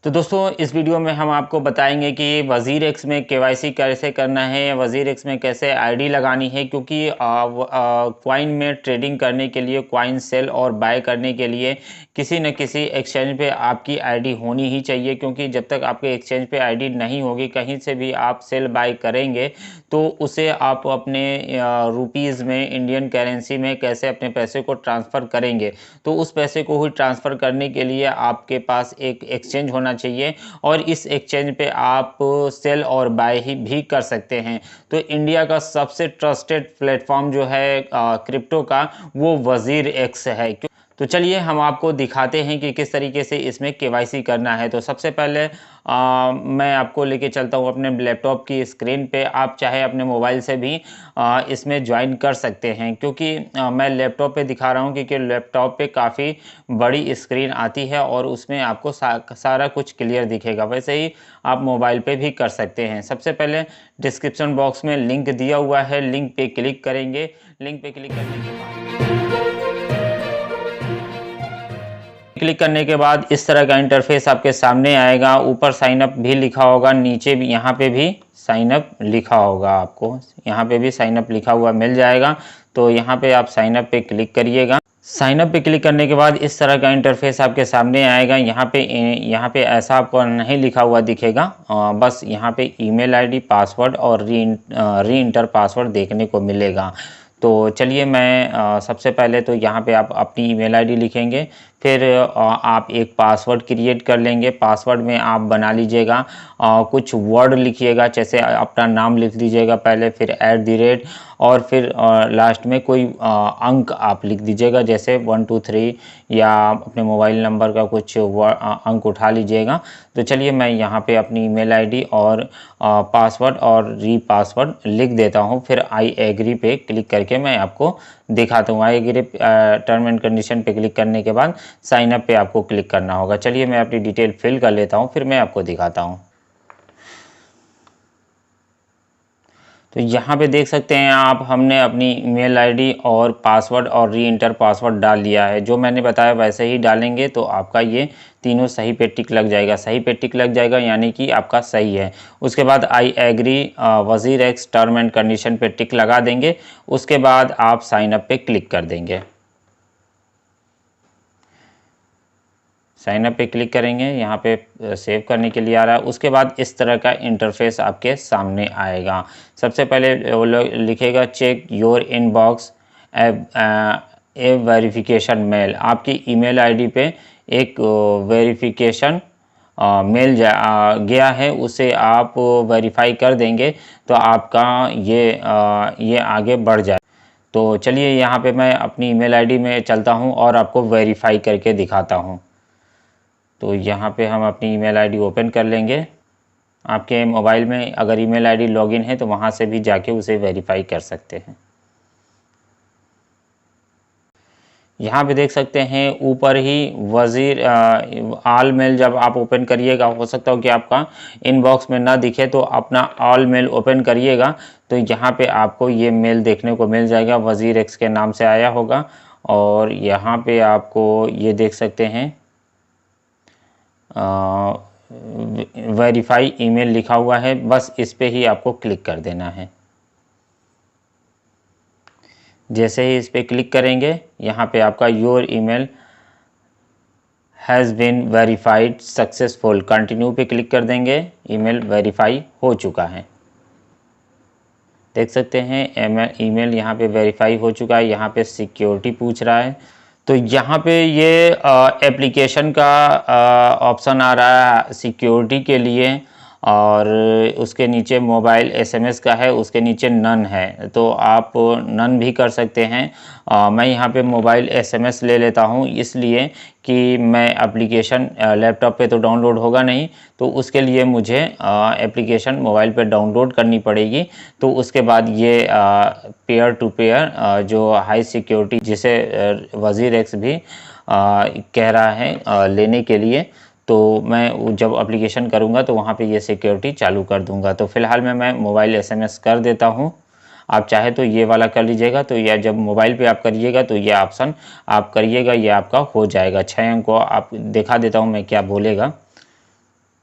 तो दोस्तों इस वीडियो में हम आपको बताएंगे कि वज़ीर एक्स में केवाईसी कैसे करना है या वज़ीर एक्स में कैसे आईडी लगानी है, क्योंकि कॉइन में ट्रेडिंग करने के लिए, कॉइन सेल और बाय करने के लिए किसी न किसी एक्सचेंज पे आपकी आईडी होनी ही चाहिए। क्योंकि जब तक आपके एक्सचेंज पे आईडी नहीं होगी, कहीं से भी आप सेल बाय करेंगे तो उसे आप अपने रुपीज़ में, इंडियन करेंसी में कैसे अपने पैसे को ट्रांसफ़र करेंगे। तो उस पैसे को ही ट्रांसफ़र करने के लिए आपके पास एक एक्सचेंज होना चाहिए और इस एक्सचेंज पे आप सेल और बाय ही भी कर सकते हैं। तो इंडिया का सबसे ट्रस्टेड प्लेटफॉर्म जो है क्रिप्टो का, वो वज़ीर एक्स है। तो चलिए हम आपको दिखाते हैं कि किस तरीके से इसमें केवाईसी करना है। तो सबसे पहले मैं आपको लेके चलता हूँ अपने लैपटॉप की स्क्रीन पे। आप चाहे अपने मोबाइल से भी इसमें ज्वाइन कर सकते हैं, क्योंकि मैं लैपटॉप पे दिखा रहा हूँ क्योंकि लैपटॉप पे काफ़ी बड़ी स्क्रीन आती है और उसमें आपको सारा कुछ क्लियर दिखेगा। वैसे ही आप मोबाइल पे भी कर सकते हैं। सबसे पहले डिस्क्रिप्शन बॉक्स में लिंक दिया हुआ है, लिंक पे क्लिक करेंगे। लिंक पे क्लिक करने के बाद इस तरह का इंटरफेस आपके सामने आएगा। ऊपर साइन अप भी लिखा होगा, नीचे भी यहाँ पे भी साइन अप लिखा होगा, आपको यहाँ पे भी साइन अप लिखा हुआ मिल जाएगा। तो यहाँ पे आप साइन अप पे क्लिक करिएगा। साइन अप पे क्लिक करने के बाद इस तरह का इंटरफेस आपके सामने आएगा। यहाँ पे ऐसा आपको नहीं लिखा हुआ दिखेगा, बस यहाँ पे ईमेल आईडी, पासवर्ड और री इंटर पासवर्ड देखने को मिलेगा। तो चलिए मैं सबसे पहले तो यहाँ पे आप अपनी ईमेल आईडी लिखेंगे, फिर आप एक पासवर्ड क्रिएट कर लेंगे। पासवर्ड में आप बना लीजिएगा कुछ वर्ड लिखिएगा, जैसे अपना नाम लिख दीजिएगा पहले, फिर @ और फिर लास्ट में कोई अंक आप लिख दीजिएगा, जैसे 1 2 3 या अपने मोबाइल नंबर का कुछ अंक उठा लीजिएगा। तो चलिए मैं यहाँ पे अपनी ईमेल आईडी और पासवर्ड और पासवर्ड लिख देता हूँ। फिर आई एग्री पे क्लिक करके मैं आपको दिखाता हूँ। I agree term and condition पे क्लिक करने के बाद साइन अप पे आपको क्लिक करना होगा। चलिए मैं अपनी डिटेल फिल कर लेता हूँ, फिर मैं आपको दिखाता हूँ। तो यहाँ पे देख सकते हैं आप, हमने अपनी ईमेल आईडी और पासवर्ड और री इंटर पासवर्ड डाल दिया है। जो मैंने बताया वैसे ही डालेंगे तो आपका ये तीनों सही पे टिक लग जाएगा। सही पे टिक लग जाएगा यानी कि आपका सही है। उसके बाद आई एग्री वज़ीर एक्स टर्म एंड कंडीशन पे टिक लगा देंगे। उसके बाद आप साइन अप पे क्लिक कर देंगे। साइन अप पे क्लिक करेंगे, यहाँ पे सेव करने के लिए आ रहा है। उसके बाद इस तरह का इंटरफेस आपके सामने आएगा। सबसे पहले वो लिखेगा check your inbox a verification mail. आपकी ईमेल आईडी पे एक वेरिफिकेशन मेल गया है, उसे आप वेरीफाई कर देंगे तो आपका ये आगे बढ़ जाए। तो चलिए यहाँ पे मैं अपनी ईमेल आईडी में चलता हूँ और आपको वेरीफाई करके दिखाता हूँ। तो यहाँ पे हम अपनी ईमेल आईडी ओपन कर लेंगे। आपके मोबाइल में अगर ईमेल आईडी लॉगिन है तो वहाँ से भी जाके उसे वेरीफाई कर सकते हैं। यहाँ पे देख सकते हैं ऊपर ही वज़ीर ऑल मेल जब आप ओपन करिएगा, हो सकता हो कि आपका इनबॉक्स में ना दिखे, तो अपना ऑल मेल ओपन करिएगा तो यहाँ पे आपको ये मेल देखने को मिल जाएगा। वज़ीर एक्स के नाम से आया होगा और यहाँ पे आपको ये देख सकते हैं वेरीफाई ईमेल लिखा हुआ है। बस इस पे ही आपको क्लिक कर देना है। जैसे ही इस पे क्लिक करेंगे, यहाँ पे आपका your email has been verified successful, continue पे क्लिक कर देंगे। ईमेल वेरीफाई हो चुका है, देख सकते हैं ईमेल यहाँ पे वेरीफाई हो चुका है। यहाँ पे सिक्योरिटी पूछ रहा है, तो यहाँ पे ये एप्लीकेशन का ऑप्शन आ रहा है सिक्योरिटी के लिए, और उसके नीचे मोबाइल एसएमएस का है, उसके नीचे नन है, तो आप नन भी कर सकते हैं। मैं यहाँ पे मोबाइल एसएमएस ले लेता हूँ, इसलिए कि मैं एप्लीकेशन लैपटॉप पे तो डाउनलोड होगा नहीं, तो उसके लिए मुझे एप्लीकेशन मोबाइल पे डाउनलोड करनी पड़ेगी। तो उसके बाद ये पेयर टू पेयर जो हाई सिक्योरिटी, जिसे वज़ीर एक्स भी कह रहा है लेने के लिए, तो मैं जब एप्लीकेशन करूँगा तो वहाँ पे ये सिक्योरिटी चालू कर दूँगा। तो फ़िलहाल मैं मोबाइल एसएमएस कर देता हूँ। आप चाहे तो ये वाला कर लीजिएगा, तो या जब मोबाइल पे आप करिएगा तो ये ऑप्शन आप करिएगा, ये आपका हो जाएगा। 6 अंक को आप दिखा देता हूँ मैं क्या बोलेगा।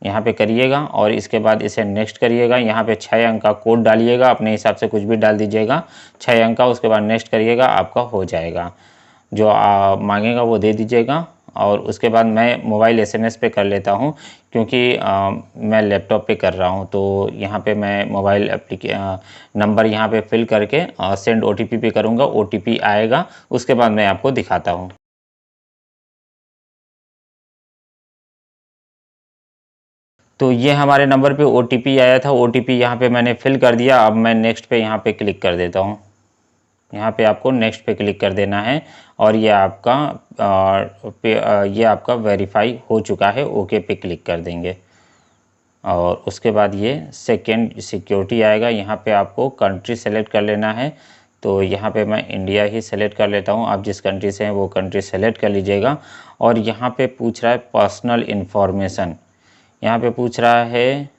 यहाँ पे करिएगा और इसके बाद इसे नेक्स्ट करिएगा। यहाँ पे 6 अंक का कोड डालिएगा, अपने हिसाब से कुछ भी डाल दीजिएगा 6 अंक का। उसके बाद नेक्स्ट करिएगा, आपका हो जाएगा। जो मांगेगा वो दे दीजिएगा। और उसके बाद मैं मोबाइल SMS पे कर लेता हूँ, क्योंकि मैं लैपटॉप पे कर रहा हूँ। तो यहाँ पे मैं मोबाइल नंबर यहाँ पे फिल करके सेंड OTP पे करूँगा। OTP आएगा, उसके बाद मैं आपको दिखाता हूँ। तो ये हमारे नंबर पे OTP आया था। OTP यहाँ पे मैंने फिल कर दिया। अब मैं नेक्स्ट पे यहाँ पे क्लिक कर देता हूँ। यहाँ पे आपको नेक्स्ट पे क्लिक कर देना है और ये आपका वेरीफाई हो चुका है। ओके पे क्लिक कर देंगे और उसके बाद ये सेकेंड सिक्योरिटी आएगा। यहाँ पे आपको कंट्री सेलेक्ट कर लेना है। तो यहाँ पे मैं इंडिया ही सेलेक्ट कर लेता हूँ। आप जिस कंट्री से हैं वो कंट्री सेलेक्ट कर लीजिएगा। और यहाँ पे पूछ रहा है पर्सनल इन्फॉर्मेशन। यहाँ पे पूछ रहा है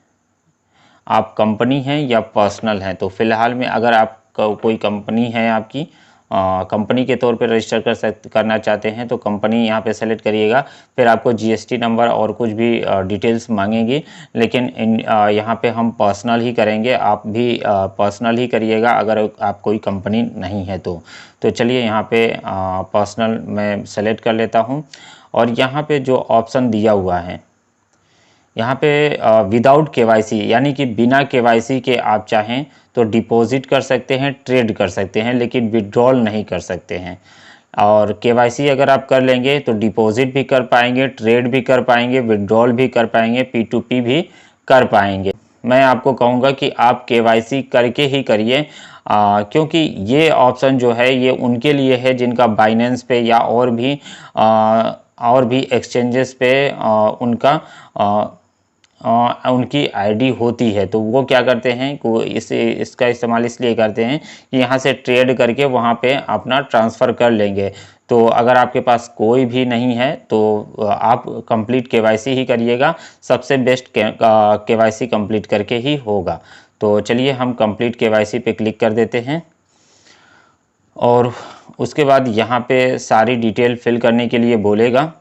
आप कंपनी हैं या पर्सनल हैं। तो फ़िलहाल में अगर आप कोई कंपनी है आपकी कंपनी के तौर पे रजिस्टर करना चाहते हैं तो कंपनी यहाँ पे सेलेक्ट करिएगा। फिर आपको GST नंबर और कुछ भी डिटेल्स मांगेंगी, लेकिन यहाँ पे हम पर्सनल ही करेंगे। आप भी पर्सनल ही करिएगा अगर आप कोई कंपनी नहीं है तो चलिए यहाँ पे पर्सनल मैं सेलेक्ट कर लेता हूँ। और यहाँ पे जो ऑप्शन दिया हुआ है यहाँ पे विदाउट KYC यानी कि बिना KYC के आप चाहें तो डिपॉजिट कर सकते हैं, ट्रेड कर सकते हैं, लेकिन विड्रॉल नहीं कर सकते हैं। और KYC अगर आप कर लेंगे तो डिपॉजिट भी कर पाएंगे, ट्रेड भी कर पाएंगे, विड्रॉल भी कर पाएंगे, P2P भी कर पाएंगे। मैं आपको कहूँगा कि आप KYC करके ही करिए, क्योंकि ये ऑप्शन जो है ये उनके लिए है जिनका बाइनेंस पे या और भी एक्सचेंजेस पे उनकी आईडी होती है। तो वो क्या करते हैं को इसका इस्तेमाल इसलिए करते हैं कि यहाँ से ट्रेड करके वहाँ पे अपना ट्रांसफ़र कर लेंगे। तो अगर आपके पास कोई भी नहीं है तो आप कंप्लीट KYC ही करिएगा। सबसे बेस्ट KYC कंप्लीट करके ही होगा। तो चलिए हम कंप्लीट KYC पे क्लिक कर देते हैं और उसके बाद यहाँ पे सारी डिटेल फिल करने के लिए बोलेगा।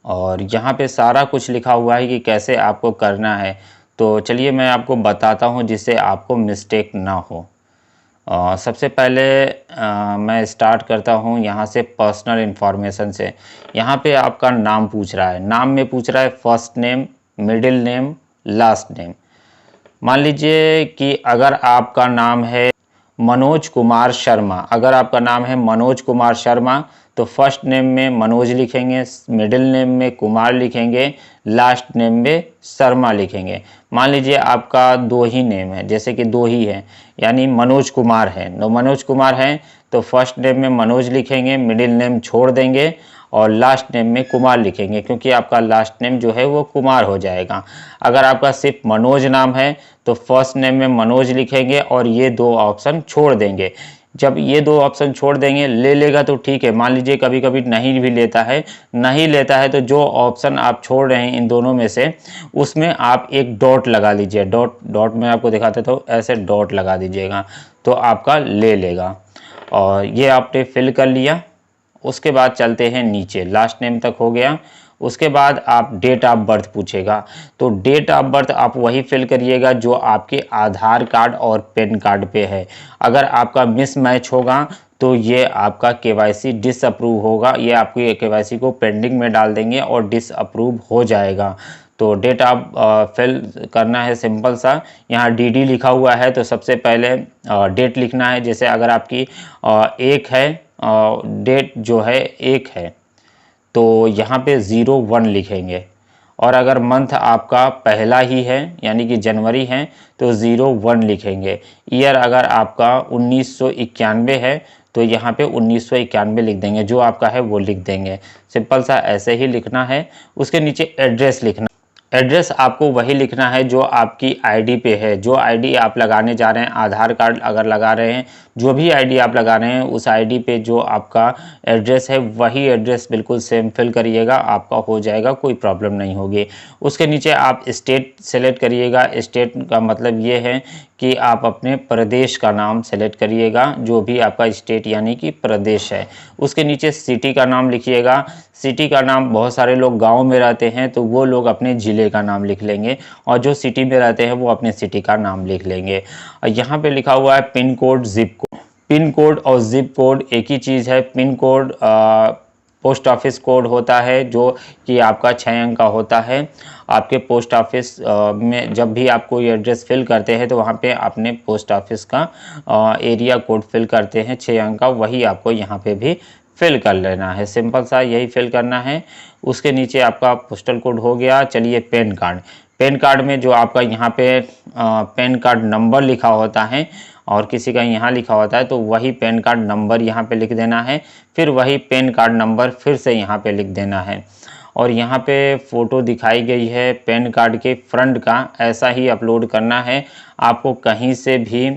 और यहाँ पे सारा कुछ लिखा हुआ है कि कैसे आपको करना है। तो चलिए मैं आपको बताता हूँ जिससे आपको मिस्टेक ना हो। सबसे पहले मैं स्टार्ट करता हूँ यहाँ से पर्सनल इन्फॉर्मेशन से। यहाँ पे आपका नाम पूछ रहा है। नाम में पूछ रहा है first name, middle name, last name. मान लीजिए कि अगर आपका नाम है मनोज कुमार शर्मा, अगर आपका नाम है मनोज कुमार शर्मा तो फर्स्ट नेम में मनोज लिखेंगे, मिडिल नेम में कुमार लिखेंगे, लास्ट नेम में शर्मा लिखेंगे। मान लीजिए आपका दो ही नेम है, जैसे कि दो ही है यानी मनोज कुमार है, तो मनोज कुमार है तो फर्स्ट नेम में मनोज लिखेंगे, मिडिल नेम छोड़ देंगे और लास्ट नेम में कुमार लिखेंगे, क्योंकि आपका लास्ट नेम जो है वो कुमार हो जाएगा। अगर आपका सिर्फ मनोज नाम है तो फर्स्ट नेम में मनोज लिखेंगे और ये दो ऑप्शन छोड़ देंगे। जब ये दो ऑप्शन छोड़ देंगे, ले लेगा तो ठीक है। मान लीजिए कभी कभी नहीं भी लेता है, नहीं लेता है तो जो ऑप्शन आप छोड़ रहे हैं इन दोनों में से उसमें आप एक डॉट लगा लीजिए। डॉट में आपको दिखाते तो ऐसे डॉट लगा दीजिएगा तो आपका ले लेगा। और ये आपने फिल कर लिया। उसके बाद चलते हैं नीचे, लास्ट नेम तक हो गया। उसके बाद आप डेट ऑफ बर्थ पूछेगा, तो डेट ऑफ बर्थ आप वही फिल करिएगा जो आपके आधार कार्ड और पैन कार्ड पे है। अगर आपका मिसमैच होगा तो ये आपका KYC डिसअप्रूव होगा, ये आपकी KYC को पेंडिंग में डाल देंगे और डिसअप्रूव हो जाएगा। तो डेट ऑफ फिल करना है सिंपल सा। यहाँ DD लिखा हुआ है तो सबसे पहले डेट लिखना है। जैसे अगर आपकी 1 है, डेट जो है 1 है तो यहाँ पे 01 लिखेंगे। और अगर मंथ आपका पहला ही है यानी कि जनवरी है तो 01 लिखेंगे। ईयर अगर आपका 1991 है तो यहाँ पे 1991 लिख देंगे, जो आपका है वो लिख देंगे। सिंपल सा ऐसे ही लिखना है। उसके नीचे एड्रेस लिखना। एड्रेस आपको वही लिखना है जो आपकी आईडी पे है। जो आईडी आप लगाने जा रहे हैं, आधार कार्ड अगर लगा रहे हैं, जो भी आईडी आप लगा रहे हैं उस आईडी पे जो आपका एड्रेस है वही एड्रेस बिल्कुल सेम फिल करिएगा, आपका हो जाएगा, कोई प्रॉब्लम नहीं होगी। उसके नीचे आप स्टेट सेलेक्ट करिएगा। स्टेट का मतलब ये है कि आप अपने प्रदेश का नाम सेलेक्ट करिएगा, जो भी आपका स्टेट यानी कि प्रदेश है। उसके नीचे सिटी का नाम लिखिएगा। सिटी का नाम, बहुत सारे लोग गांव में रहते हैं तो वो लोग अपने ज़िले का नाम लिख लेंगे, और जो सिटी में रहते हैं वो अपने सिटी का नाम लिख लेंगे। यहाँ पे लिखा हुआ है pin code, zip code. Pin code और जिप कोड एक ही चीज़ है। Pin code post office code होता है, जो कि आपका 6 अंक का होता है। आपके पोस्ट ऑफिस में जब भी आप कोई एड्रेस फिल करते हैं तो वहाँ पे अपने पोस्ट ऑफिस का एरिया कोड फिल करते हैं 6 अंक का, वही आपको यहाँ पे भी फिल कर लेना है। सिंपल सा यही फिल करना है। उसके नीचे आपका पोस्टल कोड हो गया। चलिए पैन कार्ड। पैन कार्ड में जो आपका यहाँ पे पैन कार्ड नंबर लिखा होता है और किसी का यहाँ लिखा होता है, तो वही पैन कार्ड नंबर यहाँ पे लिख देना है। फिर वही पैन कार्ड नंबर फिर से यहाँ पे लिख देना है। और यहाँ पे फ़ोटो दिखाई गई है पैन कार्ड के फ्रंट का, ऐसा ही अपलोड करना है। आपको कहीं से भी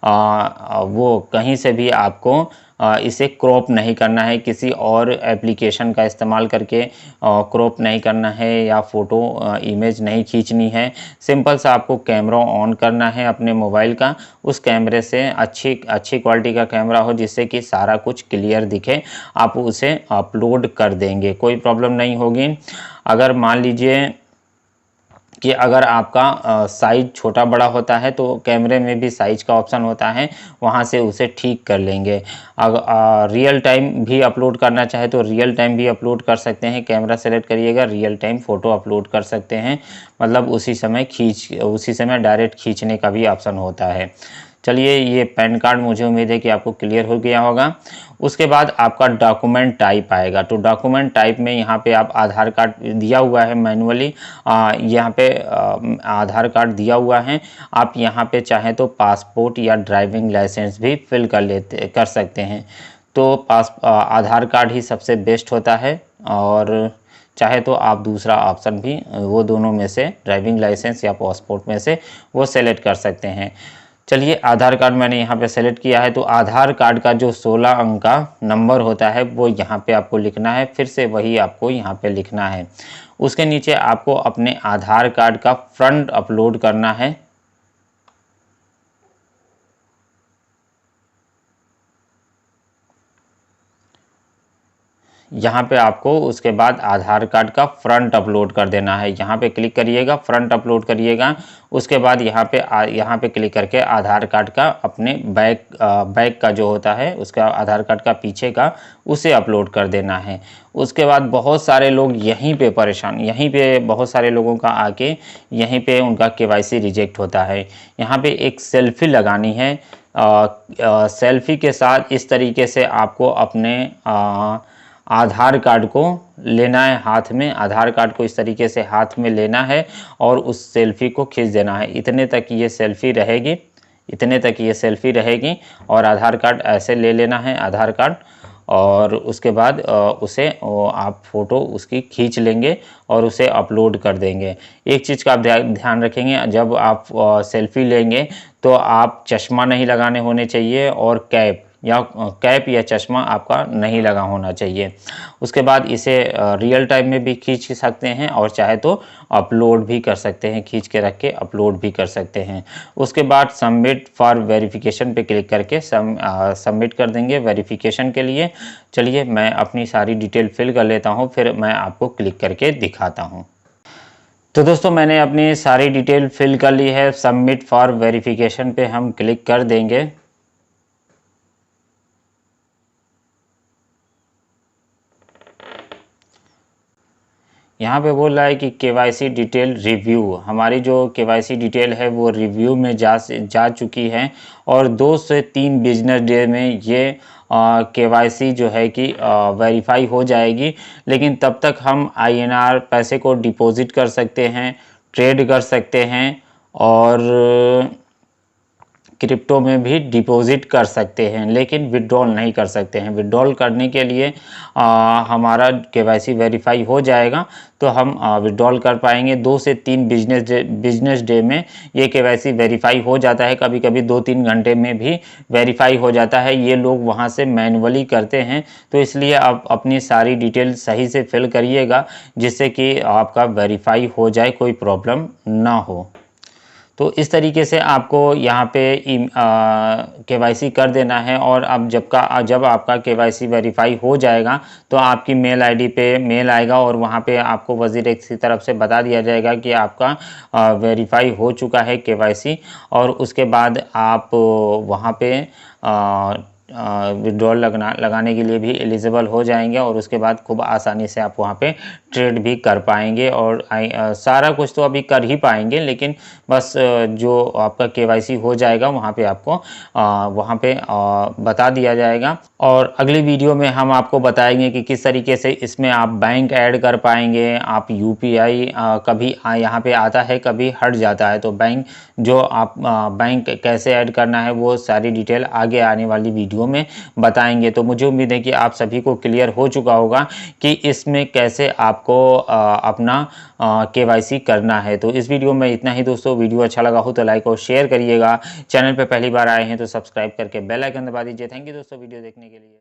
कहीं से भी आपको इसे क्रॉप नहीं करना है, किसी और एप्लीकेशन का इस्तेमाल करके क्रॉप नहीं करना है या फ़ोटो इमेज नहीं खींचनी है। सिंपल सा आपको कैमरा ऑन करना है अपने मोबाइल का। उस कैमरे से अच्छी क्वालिटी का कैमरा हो जिससे कि सारा कुछ क्लियर दिखे, आप उसे अपलोड कर देंगे, कोई प्रॉब्लम नहीं होगी। अगर मान लीजिए कि अगर आपका साइज़ छोटा बड़ा होता है तो कैमरे में भी साइज़ का ऑप्शन होता है, वहाँ से उसे ठीक कर लेंगे। अगर रियल टाइम भी अपलोड करना चाहे तो रियल टाइम भी अपलोड कर सकते हैं। कैमरा सेलेक्ट करिएगा, रियल टाइम फ़ोटो अपलोड कर सकते हैं, मतलब उसी समय डायरेक्ट खींचने का भी ऑप्शन होता है। चलिए, ये पैन कार्ड मुझे उम्मीद है कि आपको क्लियर हो गया होगा। उसके बाद आपका डॉक्यूमेंट टाइप आएगा। तो डॉक्यूमेंट टाइप में यहाँ पे आप आधार कार्ड दिया हुआ है मैनुअली, यहाँ पे आधार कार्ड दिया हुआ है। आप यहाँ पे चाहें तो पासपोर्ट या ड्राइविंग लाइसेंस भी फिल कर सकते हैं। तो आधार कार्ड ही सबसे बेस्ट होता है, और चाहे तो आप दूसरा ऑप्शन भी, वो दोनों में से ड्राइविंग लाइसेंस या पासपोर्ट में से वो सेलेक्ट कर सकते हैं। चलिए, आधार कार्ड मैंने यहाँ पे सेलेक्ट किया है। तो आधार कार्ड का जो 16 अंक का नंबर होता है वो यहाँ पे आपको लिखना है, फिर से वही आपको यहाँ पे लिखना है। उसके नीचे आपको अपने आधार कार्ड का फ्रंट अपलोड करना है। यहाँ पे आपको उसके बाद आधार कार्ड का फ्रंट अपलोड कर देना है। यहाँ पे क्लिक करिएगा, फ्रंट अपलोड करिएगा। उसके बाद यहाँ पे क्लिक करके आधार कार्ड का अपने बैक का जो होता है उसका, आधार कार्ड का पीछे का, उसे अपलोड कर देना है। उसके बाद बहुत सारे लोग यहीं पे बहुत सारे लोगों का आके यहीं पे उनका KYC रिजेक्ट होता है। यहाँ पे एक सेल्फी लगानी है। सेल्फी के साथ इस तरीके से आपको अपने आधार कार्ड को लेना है हाथ में। आधार कार्ड को इस तरीके से हाथ में लेना है और उस सेल्फी को खींच देना है। इतने तक ये सेल्फी रहेगी और आधार कार्ड ऐसे ले लेना है, आधार कार्ड। और उसके बाद उसे आप फ़ोटो उसकी खींच लेंगे और उसे अपलोड कर देंगे। एक चीज़ का आप ध्यान रखेंगे, जब आप सेल्फी लेंगे तो आप चश्मा नहीं लगाने होने चाहिए, और कैप या चश्मा आपका नहीं लगा होना चाहिए। उसके बाद इसे रियल टाइम में भी खींच सकते हैं और चाहे तो अपलोड भी कर सकते हैं, खींच के रख के अपलोड भी कर सकते हैं। उसके बाद सबमिट फॉर वेरिफिकेशन पे क्लिक करके सबमिट कर देंगे वेरिफिकेशन के लिए। चलिए, मैं अपनी सारी डिटेल फिल कर लेता हूँ, फिर मैं आपको क्लिक करके दिखाता हूँ। तो दोस्तों, मैंने अपनी सारी डिटेल फिल कर ली है। सबमिट फॉर वेरिफिकेशन पे हम क्लिक कर देंगे। यहाँ पे बोल रहा है कि KYC डिटेल रिव्यू। हमारी जो KYC डिटेल है वो रिव्यू में जा चुकी है, और 2 से 3 बिजनेस डे में ये KYC जो है कि वेरीफाई हो जाएगी। लेकिन तब तक हम INR पैसे को डिपॉजिट कर सकते हैं, ट्रेड कर सकते हैं, और क्रिप्टो में भी डिपॉजिट कर सकते हैं, लेकिन विड्रॉल नहीं कर सकते हैं। विड्रॉल करने के लिए हमारा KYC वेरीफाई हो जाएगा तो हम विड्रॉल कर पाएंगे। 2 से 3 बिजनेस डे में ये KYC वेरीफाई हो जाता है, कभी कभी 2-3 घंटे में भी वेरीफाई हो जाता है। ये लोग वहाँ से मैनुअली करते हैं, तो इसलिए आप अपनी सारी डिटेल सही से फिल करिएगा जिससे कि आपका वेरीफाई हो जाए, कोई प्रॉब्लम ना हो। तो इस तरीके से आपको यहाँ पे केवाईसी कर देना है। और अब जब आपका केवाईसी वेरीफाई हो जाएगा तो आपकी मेल आईडी पे मेल आएगा और वहाँ पे आपको वज़ीर-एक्स की तरफ से बता दिया जाएगा कि आपका वेरीफाई हो चुका है केवाईसी। और उसके बाद आप वहाँ पे विड्रॉल लगाने के लिए भी एलिजिबल हो जाएंगे और उसके बाद खूब आसानी से आप वहाँ पे ट्रेड भी कर पाएंगे। और सारा कुछ तो अभी कर ही पाएंगे, लेकिन बस जो आपका केवाईसी हो जाएगा वहाँ पे आपको वहाँ पे बता दिया जाएगा। और अगली वीडियो में हम आपको बताएंगे कि किस तरीके से इसमें आप बैंक ऐड कर पाएंगे। आप यूपीआई कभी यहाँ पे आता है, कभी हट जाता है, तो बैंक कैसे ऐड करना है वो सारी डिटेल आगे आने वाली वीडियो में बताएंगे। तो मुझे उम्मीद है कि आप सभी को क्लियर हो चुका होगा कि इसमें कैसे आपको अपना केवाईसी करना है। तो इस वीडियो में इतना ही दोस्तों। वीडियो अच्छा लगा हो तो लाइक और शेयर करिएगा। चैनल पे पहली बार आए हैं तो सब्सक्राइब करके बेल आइकन दबा दीजिए। थैंक यू दोस्तों वीडियो देखने के लिए।